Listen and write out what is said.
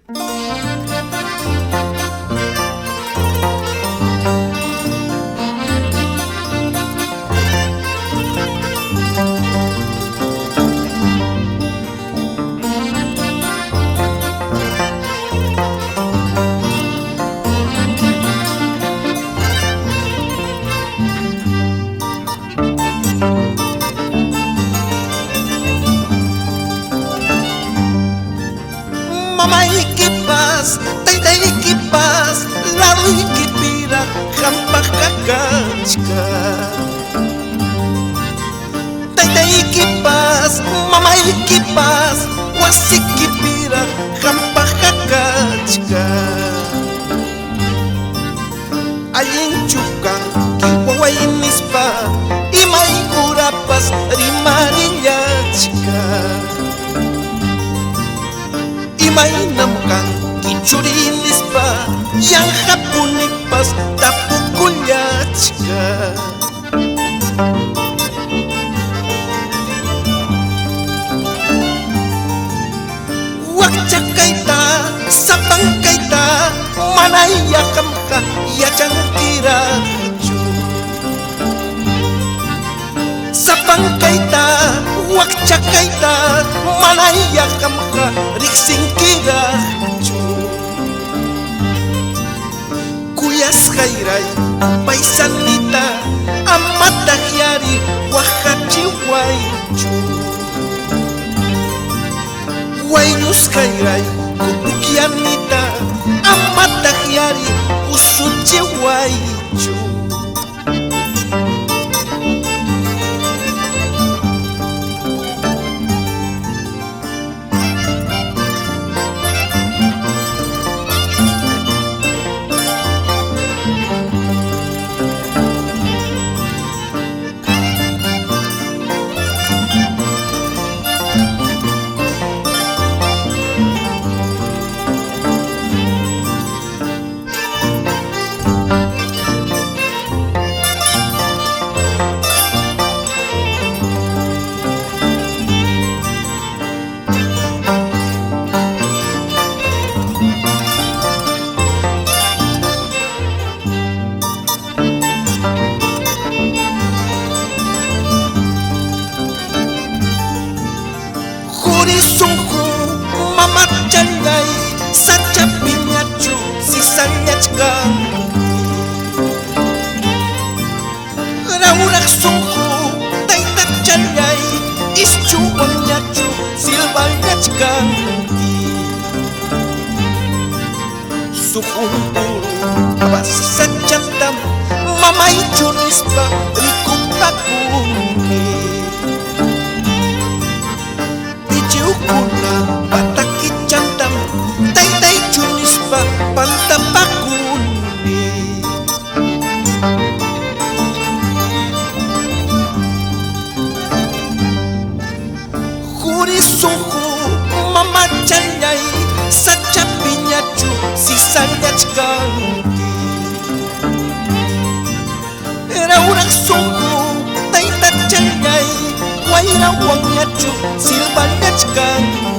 Mama ikipas, tayta ikipas, laro ikipira, hampa kakachka. Tayta ikipas, mama ikipas, wasi ikipira, hampa kakachka. Allin chukan, kiwawa inispa, imay urapas, rimariñachka. Imaynamkan kichurinispa yanqapunipas tapukullachka. Wakchakayta sapankayta mana yaqamqa yachankiraqchu. Sapankayta wakchakayta mana yaqamqa riqsinkiraqchu. Kuyasqayray paysanita amata qhiyari waqachiwaychu. Waynusqayray kupukyanita amata qhiyari usuchiwaychu. Sunku mama chalay sachapiñachu sisallachkan. Rawraq sunku tayta chalay ischuwanñachu silvallachkan. Supunturu pasachantam mamaychunispa rikupakuni. Kuna patakichantam taytaychunispa pantapakuni. Jurisunku mama challay sachapiñachu sisallachkanki. Rawraq sunku tayta challay wayrawanñachu silvallachkanki.